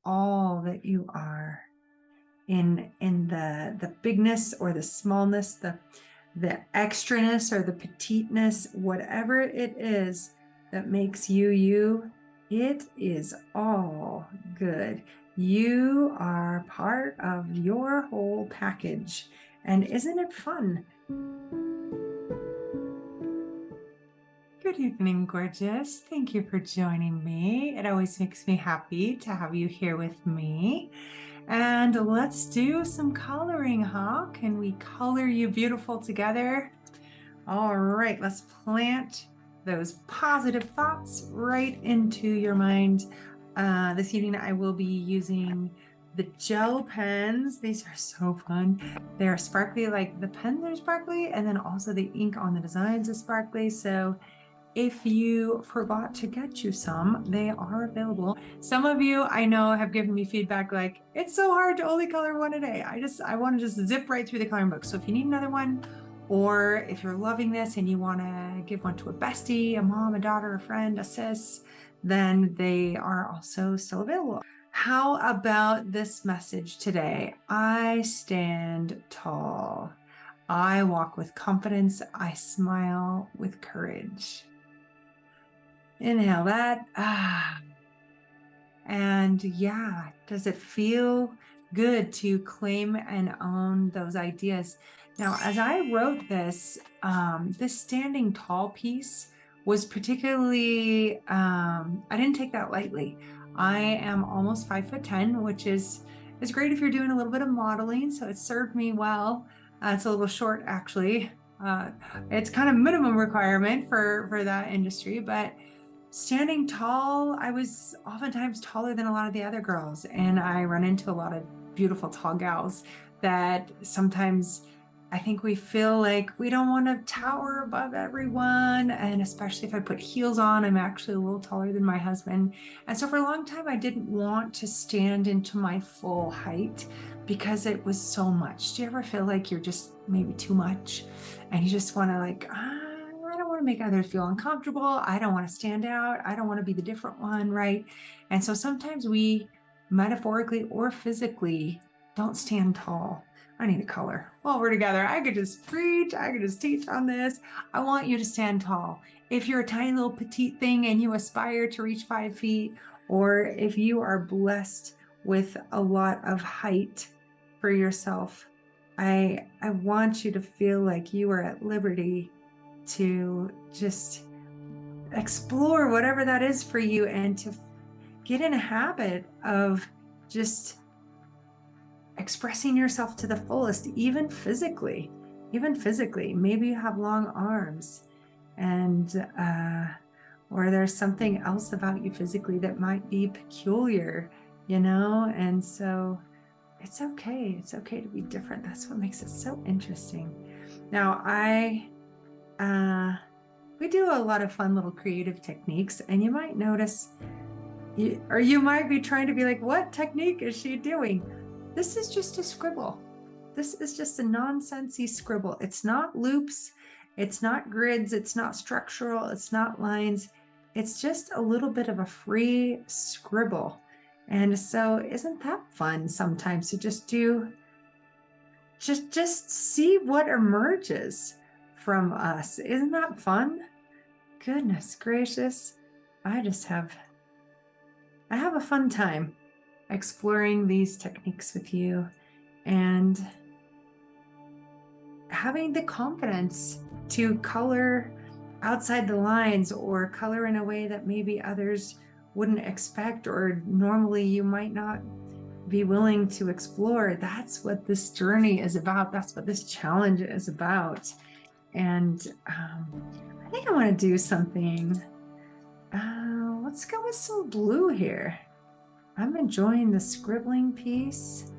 all that you are in the bigness or the smallness, the extraness or the petiteness, whatever it is that makes you you, it is all good. You are part of your whole package. And isn't it fun? Good evening, gorgeous. Thank you for joining me. It always makes me happy to have you here with me. And let's do some coloring, huh? Can we color you beautiful together? All right, let's plant those positive thoughts right into your mind. This evening, I will be using the gel pens. These are so fun. They're sparkly, like the pens are sparkly, and then also the ink on the designs is sparkly. So if you forgot to get you some, they are available. Some of you I know have given me feedback like, it's so hard to only color one a day. I want to just zip right through the coloring book. So if you need another one, or if you're loving this and you want to give one to a bestie, a mom, a daughter, a friend, a sis, then they are also still available. How about this message today? I stand tall. I walk with confidence. I smile with courage. Inhale that. And yeah, does it feel good to claim and own those ideas? Now, as I wrote this, this standing tall piece was particularly, I didn't take that lightly. I am almost 5'10", which is great if you're doing a little bit of modeling. So it served me well. It's a little short, actually. It's kind of minimum requirement for that industry, but standing tall, I was oftentimes taller than a lot of the other girls, and I run into a lot of beautiful tall gals that sometimes I think we feel like we don't want to tower above everyone, and especially if I put heels on, I'm actually a little taller than my husband. And so for a long time, I didn't want to stand into my full height because it was so much. Do you ever feel like you're just maybe too much and you just want to like, I don't want to make others feel uncomfortable. I don't want to stand out. I don't want to be the different one, right? And so sometimes we metaphorically or physically don't stand tall. I need a color. While we're together, I could just preach, I could just teach on this. I want you to stand tall. If you're a tiny little petite thing and you aspire to reach 5 feet, or if you are blessed with a lot of height for yourself, I want you to feel like you are at liberty to just explore whatever that is for you and to get in a habit of just expressing yourself to the fullest, even physically. Maybe you have long arms and or there's something else about you physically that might be peculiar, and so it's okay to be different. That's what makes it so interesting. Now we do a lot of fun little creative techniques, and you might notice, or you might be trying to be like, what technique is she doing? This is just a scribble. This is just a nonsensy scribble. It's not loops. It's not grids. It's not structural. It's not lines. It's just a little bit of a free scribble. And so isn't that fun sometimes to just see what emerges from us? Isn't that fun? Goodness gracious. I have a fun time exploring these techniques with you and having the confidence to color outside the lines or color in a way that maybe others wouldn't expect or normally you might not be willing to explore. That's what this journey is about. That's what this challenge is about. And I think I want to do something. Let's go with some blue here. I'm enjoying the scribbling piece,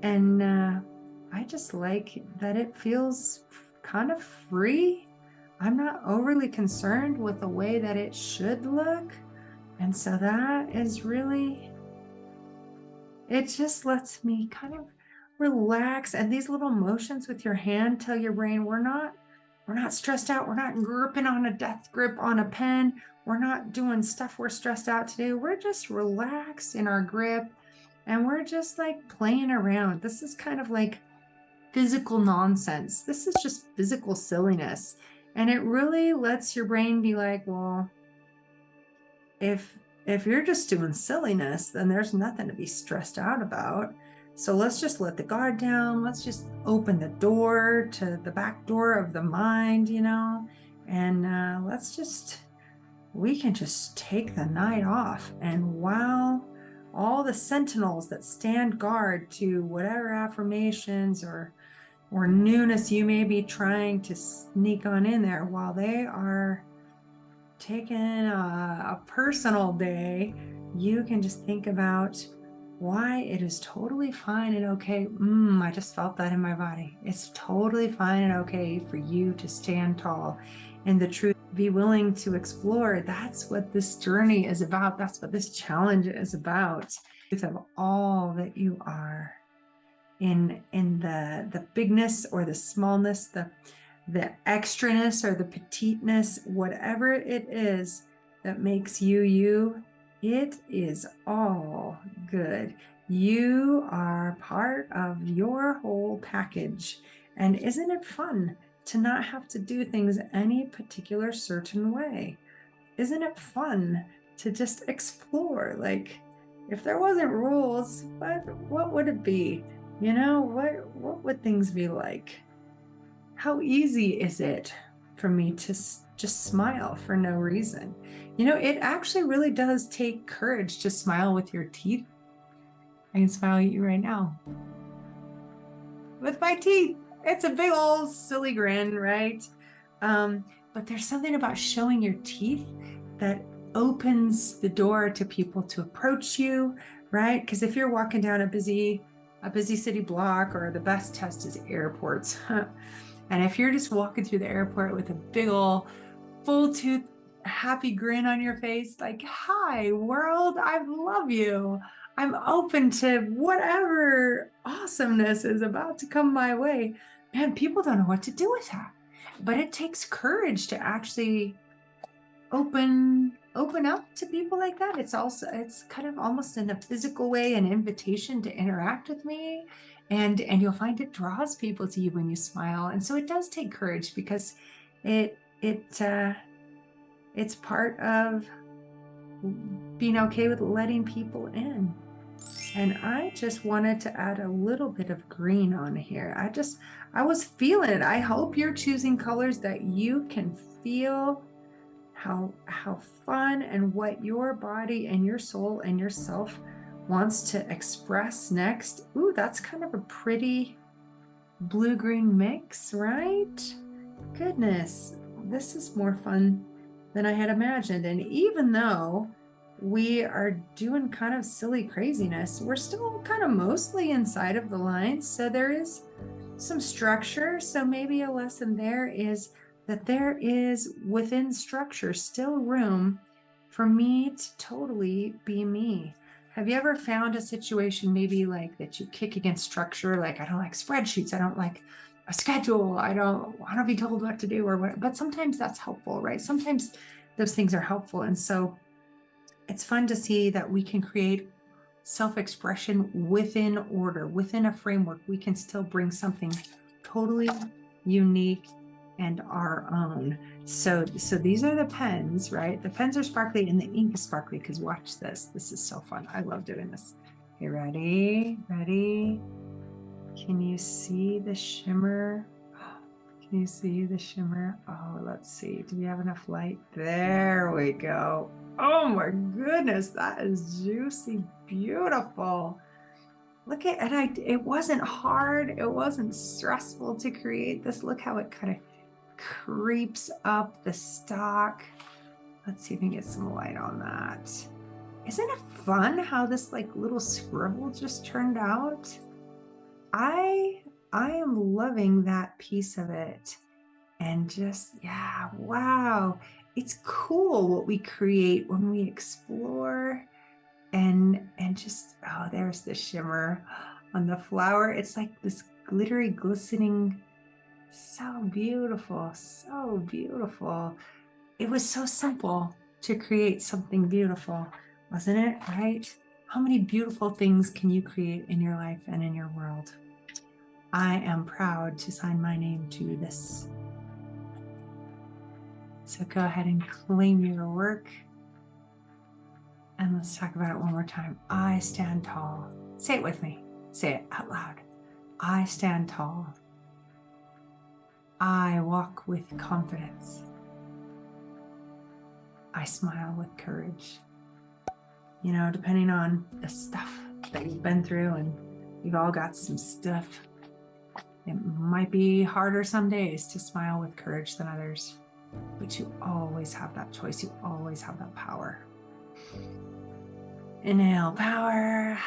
and I just like that it feels kind of free. I'm not overly concerned with the way that it should look. And so that is really, it just lets me kind of relax. And these little motions with your hand tell your brain we're not stressed out. We're not gripping on a death grip on a pen. We're not doing stuff we're stressed out to do. We're just relaxed in our grip. and we're just like playing around. This is kind of like physical nonsense. This is just physical silliness. And it really lets your brain be like, well, if you're just doing silliness, then there's nothing to be stressed out about. So let's just let the guard down. Let's just open the door to the back door of the mind, and we can just take the night off. And while all the sentinels that stand guard to whatever affirmations or newness you may be trying to sneak on in there, while they are taking a personal day, you can just think about why it is totally fine and okay. I just felt that in my body. It's totally fine and okay for you to stand tall in the truth, be willing to explore. That's what this journey is about. That's what this challenge is about. Truth of all that you are, in the bigness or the smallness, the extraness or the petiteness, whatever it is that makes you you, it is all good. You are part of your whole package. And isn't it fun to not have to do things any particular certain way? Isn't it fun to just explore? Like, if there wasn't rules, what would it be? What would things be like? How easy is it for me to just smile for no reason? It actually really does take courage to smile with your teeth. I can smile at you right now with my teeth. It's a big old silly grin, right? But there's something about showing your teeth that opens the door to people to approach you, right? Because if you're walking down a busy city block, or the best test is airports. And if you're just walking through the airport with a big ol' full tooth, happy grin on your face, like, hi, world, I love you. I'm open to whatever awesomeness is about to come my way. Man, people don't know what to do with that. But it takes courage to actually open up to people like that. It's kind of almost in a physical way, an invitation to interact with me. And you'll find it draws people to you when you smile. And so it does take courage, because it's part of being okay with letting people in. And I just wanted to add a little bit of green on here. I was feeling it. I hope you're choosing colors that you can feel how fun and what your body and your soul and yourself wants to express next. Ooh, that's kind of a pretty blue-green mix, right? Goodness, this is more fun than I had imagined. And even though we are doing kind of silly craziness, we're still kind of mostly inside of the lines. So there is some structure. So maybe a lesson there is that there is, within structure, still room for me to totally be me. Have you ever found a situation maybe like that you kick against structure? Like, I don't like spreadsheets. I don't like a schedule. I don't want to be told what to do or what, but sometimes that's helpful, right? Sometimes those things are helpful. And so it's fun to see that we can create self-expression within order, within a framework. We can still bring something totally unique and our own. So these are the pens, right? The pens are sparkly and the ink is sparkly, because watch this. This is so fun. I love doing this. Okay, ready? Can you see the shimmer? Can you see the shimmer? Oh, let's see. Do we have enough light? There we go. Oh my goodness, that is juicy, beautiful. Look at it. It wasn't hard. It wasn't stressful to create this. Look how it kind of creeps up the stock. Let's see if we can get some light on that. Isn't it fun how this like little scribble just turned out? I am loving that piece of it. And just, yeah, wow. It's cool what we create when we explore and just, oh, there's the shimmer on the flower. It's like this glittery, glistening. So beautiful, so beautiful. It was so simple to create something beautiful, wasn't it? Right? How many beautiful things can you create in your life and in your world? I am proud to sign my name to this. So go ahead and claim your work. And let's talk about it one more time. I stand tall. Say it with me. Say it out loud. I stand tall. I walk with confidence. I smile with courage. You know, depending on the stuff that you've been through, and you've all got some stuff, it might be harder some days to smile with courage than others, but you always have that choice. You always have that power. Inhale, power.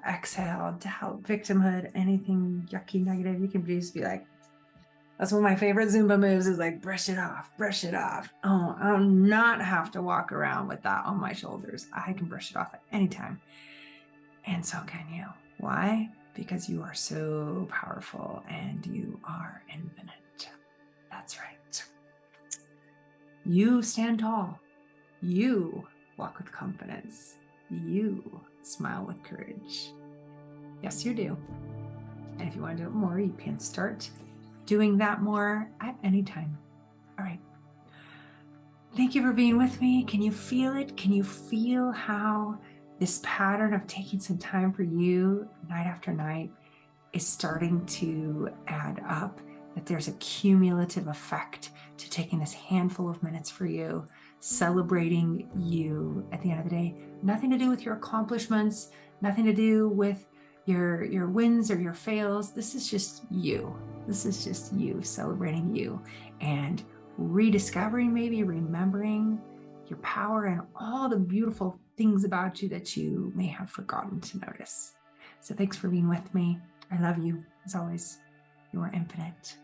Exhale, doubt, victimhood, anything yucky, negative you can just be like, that's one of my favorite Zumba moves, is like, brush it off, brush it off. Oh, I'll not have to walk around with that on my shoulders. I can brush it off at any time. And so can you. Why? Because you are so powerful and you are infinite. That's right. You stand tall. You walk with confidence. You smile with courage. Yes, you do. And if you want to do it more, you can start doing that more at any time. All right. Thank you for being with me. Can you feel it? Can you feel how this pattern of taking some time for you night after night is starting to add up? That there's a cumulative effect to taking this handful of minutes for you, celebrating you at the end of the day. Nothing to do with your accomplishments, nothing to do with your wins or your fails. This is just you. This is just you celebrating you and rediscovering, maybe remembering your power and all the beautiful things about you that you may have forgotten to notice. So thanks for being with me. I love you. As always, you are infinite.